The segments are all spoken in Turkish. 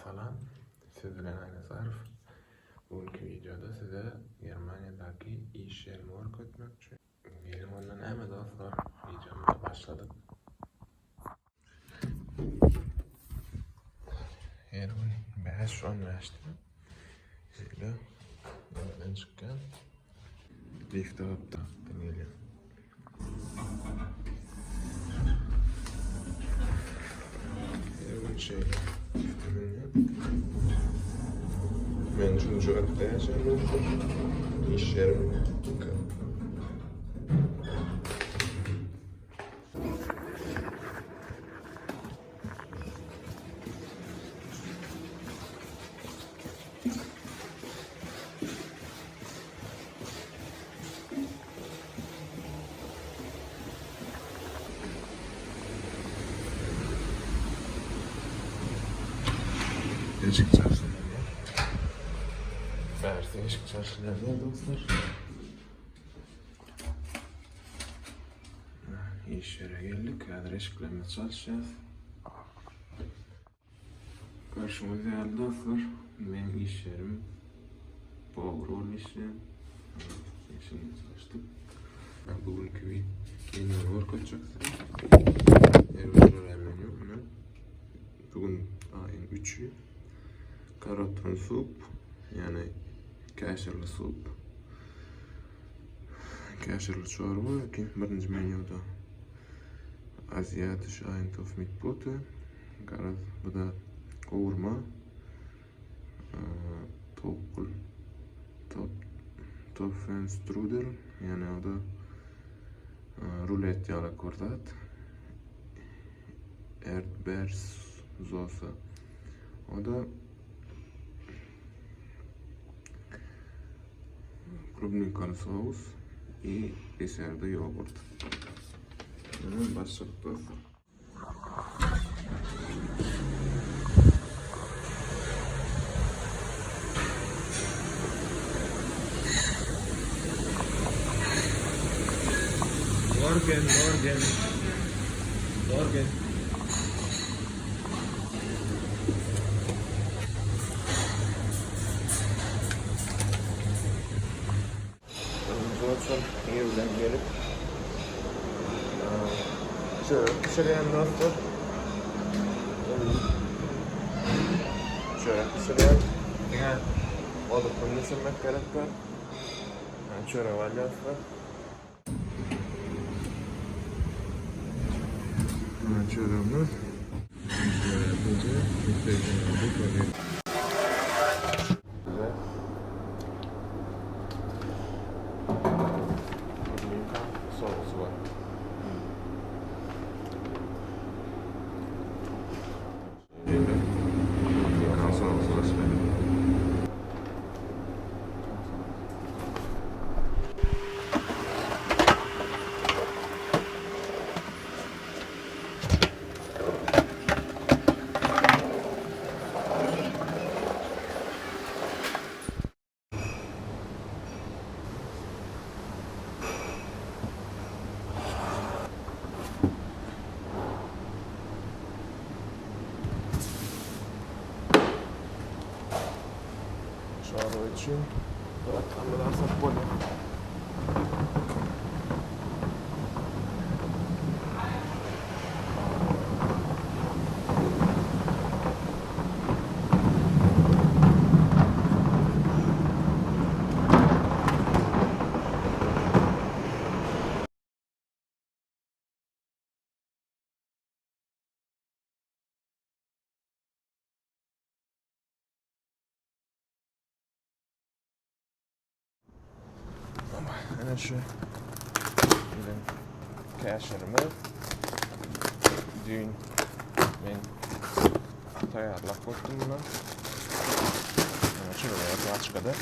Assalam, siz bilen aynı zarf. Bugünkü videoda size Germaniadaki iş yerimi öğretmekçi. Gelin ondan hemen dostlar, videomuza başladık. Yerim 5-10 yaşta. Şöyle nereden çıkan lifte yaptı. Deneyelim. Yerim şey ben çünkü örgüde yaşamıyorum. İş yerim değişik çarşılar var. Bazı değişik çarşılar var dostlar. İş yere geldik. Adreşiklerle çalışacağız. Karşımıza geldi dostlar. Benim iş yerim Power işi. Şimdi çalıştık. Bugünkü yeni work açacaksın. Bugün ayın 3'ü. Karoton sup, yani kaşarlı sup. Kaşarlı çorba ki birinci menüde Asiatisch Eintopf mit Butter. Bu da kavurma. Topfenstrudel, yani o da rulet yalı kordat. Erdbeers sosu. O da klubnikalı sos ve deserde yoğurt. Hemen başladık dostlar. Morgen. Olsun İngiliz'den gelip pişireyen dostlar. Pişireyen yine balıklarını ısırmak gerek var. Şöyle var dostlar. Çorabımız şöyle yapınca müstehcen olduk. Sosu var. Sosu var. Çorba için bırakanlar sapoli. Ana şu benim kaşarımı dün ben tayarlap koydum buna. Şöyle yapıp açıkladı.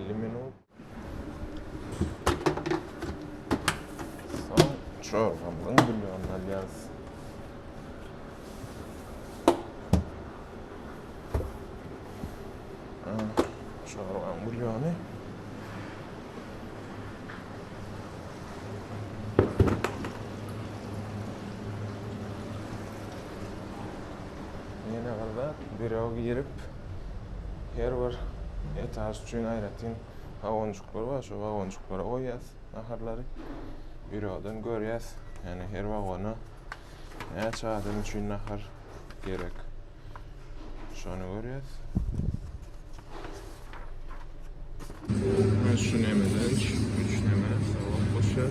50 minut. Son çorbamdan bulyonlar yaz. Çorbam bulyonu. Yine kadar birog girip her bir etaj üçün ayratin vagoncuklar var. Şu vagoncuklara koyas aharları. Birogdan görüyas. Yani her vagona ne çağırdığın üçün ahar gerek. Şunu görüyas. Şu nemeden 3 neme sabah koşar.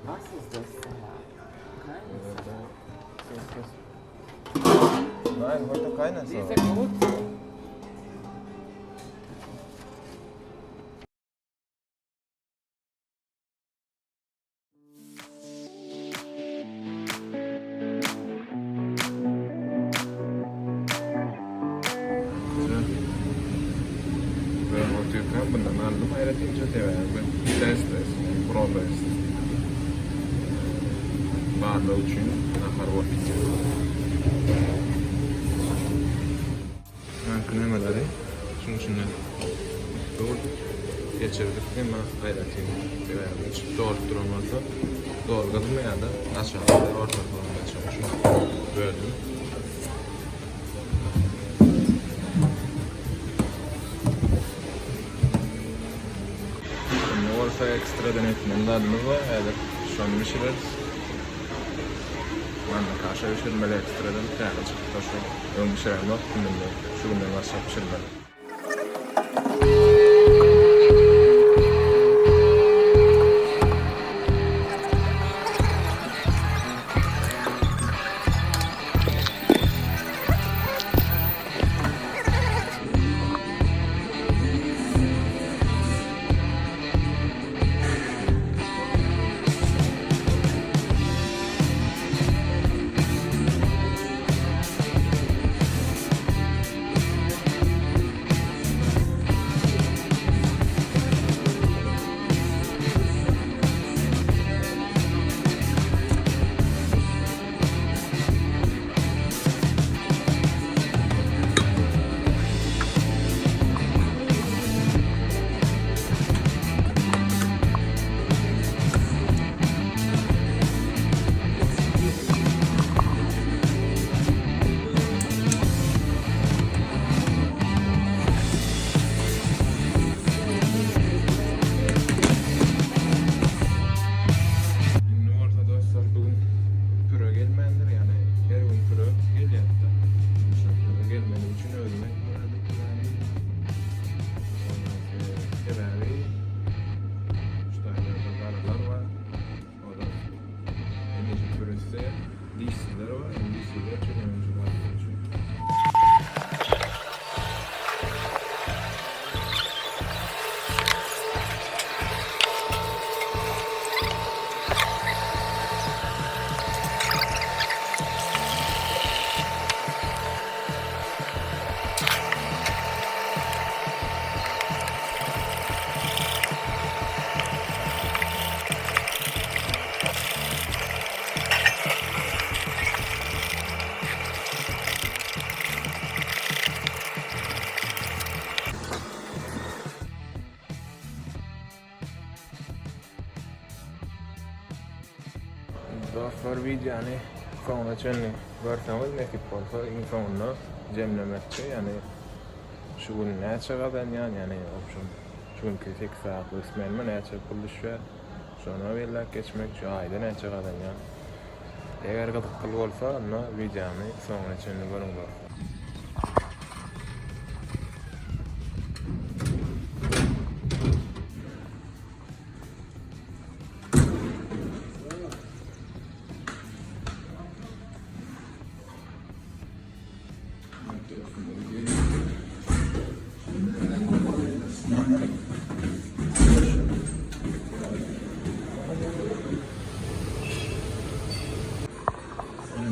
Was ist das? Nein, heute keine so. Diese gut. Benar-benar ada tinju test protest bağlı için nahar vakti. Nemeleri? Şu şunun içinde geçirdik değil mi? Gayretini doğru durulmazsa doğru kılmaya da aşağıda orta falan açmışım. Böldüm. Şimdi orta ekstradan etmenin tadımız var. Evet, şu an pişiririz. Ben de karşı pişirmeli ekstradan yani çıktı şu ön pişiren vaktimde şu günden başlayıp pişirmeli. Dostlar videoni songacha ko'rsangiz nasib bo'lsa insonni jamlamoqchi, ya'ni shu kun necha qadalgan, ya'ni shu kunki 8 soat o'smaymi necha qilish va shuni o'ylab keçmek shu ayda necha qadalgan. Agar qiziqli bo'lsa, uni videoni songacha ko'ring.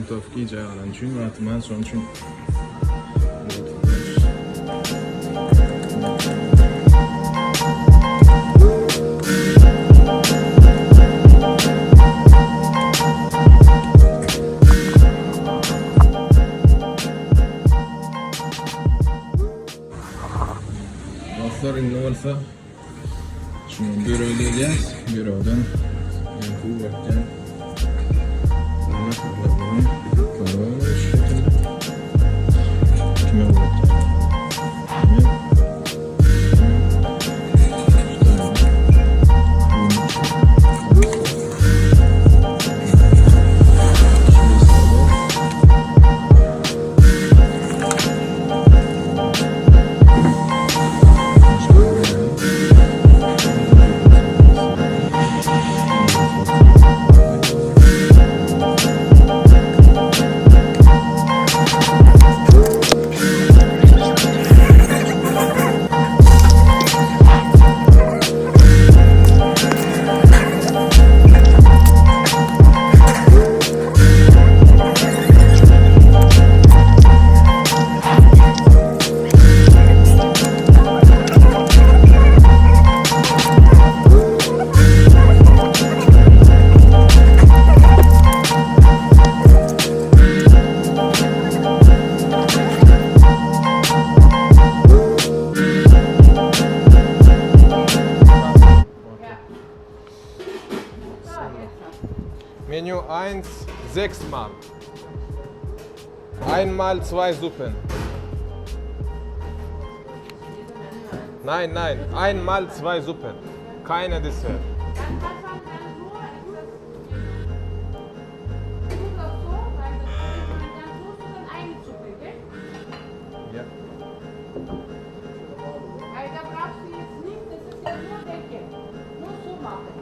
Tofki jağlan çünkü atman son çünkü dostlar ne olsa şunu göreceğiz, görevden kuvvetten Menü 1, 6 Mal. Einmal 2 Suppen. Nein, nein, einmal 2 Suppen. Keine Dessert. Ja. Also da brauchst du jetzt nicht, das ist ja nur Decke. Nur so machen.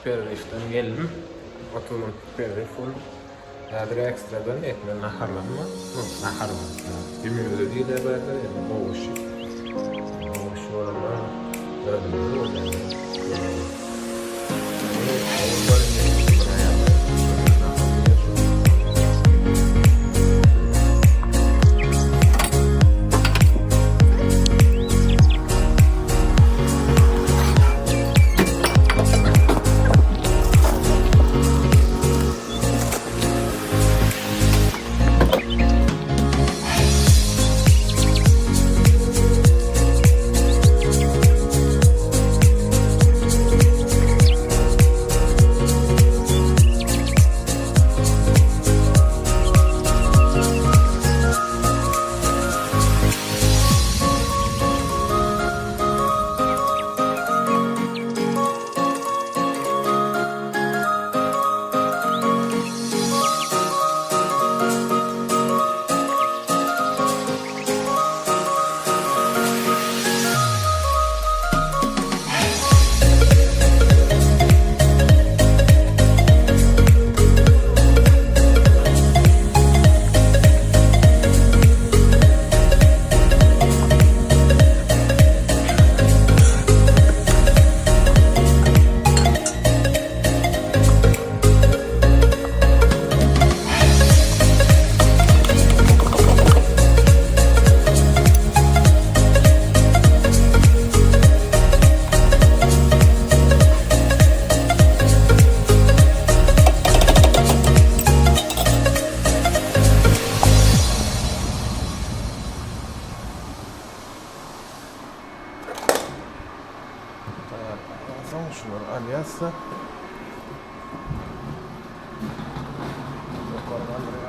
Perrif'ten geldim. Otomatik perrif full. Bir ekstradan etme naharlanma. Naharlanma. Yemeği değil de böyle oğuşu. Oğuşu olanlar böyle oluyor. Şunları aliasa. Yukarıdan buraya.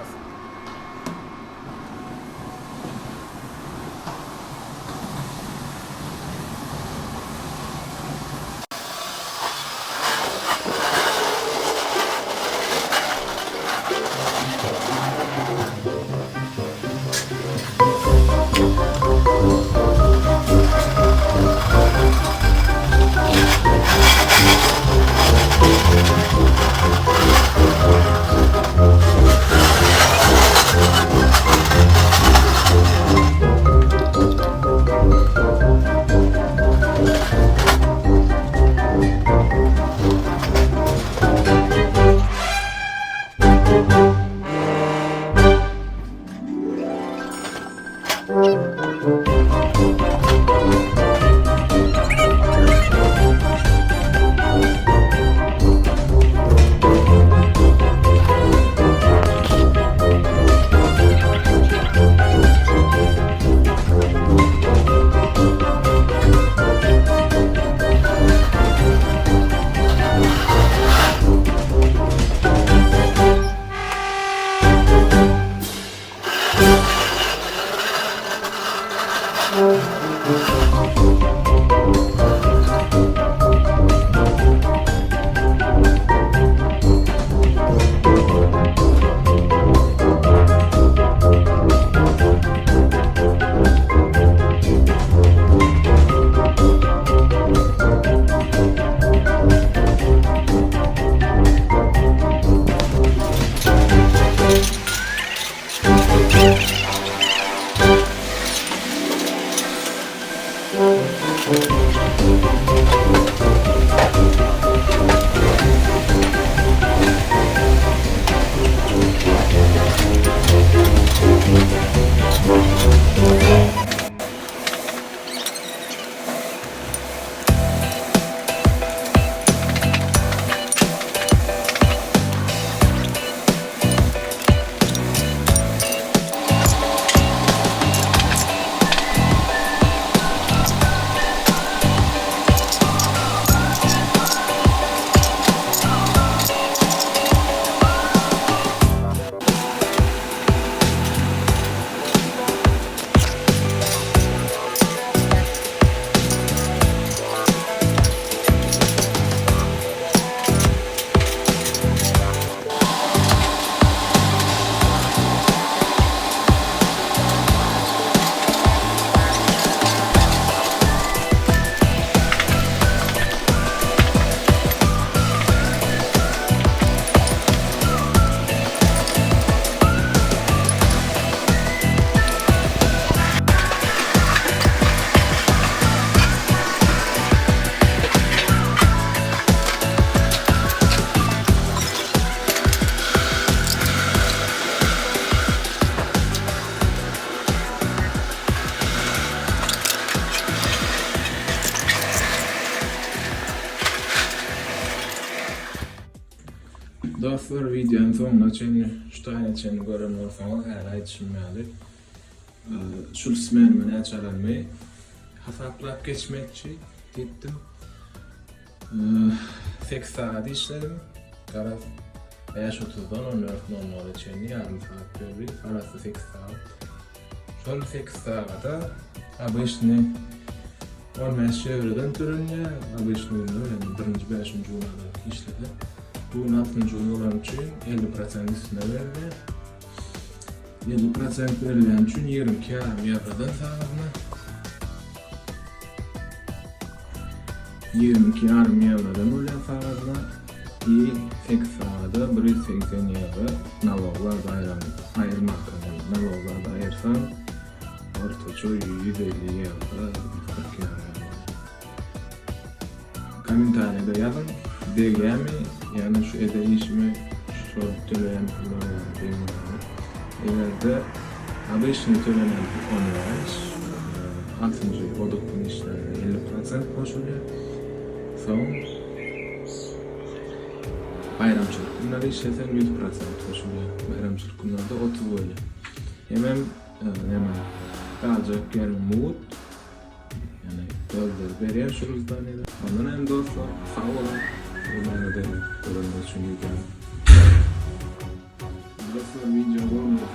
Dostlar, videonun sonuna çayını gören olsanız hala aytışmayalım. Şul ismenimi näçelenmeyi hasaplap geçmekçi gittim. 8 saat işledim. Garaz 5:30'dan 14:00'a çeyin yarım saat berdi. Arası 8 saat. Şol 8 saatta abyşny 15 çevreden türünce abyşny birinci 5-nji ýylda işledi. Bu 6-njy ýylyň üçin 50% üstüne berdi. 50% berilýän üçin 22 ýerden sagatyna 22 ýerden bolýan sagatyna 8 sagada 180 ýerden naloglar aýyrmak. Naloglar aýyrsan ortaça 150 ýerden 40 ýerden. Komentariyada ýazın. Degemi, yani şu işimi şu toleyan kullanıyorum. Eğerde abyşny toleyan onlaş, 6-njy odokun işleri 50% koşulýar. Soň bayramçylyk günleri işlesen 100% koşulýar. Bayramçylyk günlerde 30 bolýar. Hemem galjak ýer mut, yani gözler berýär şu ruzdanede. Ondan hem dostlar, sağ olun. Germaniada görünmek için güzel. Burası video olmuyor.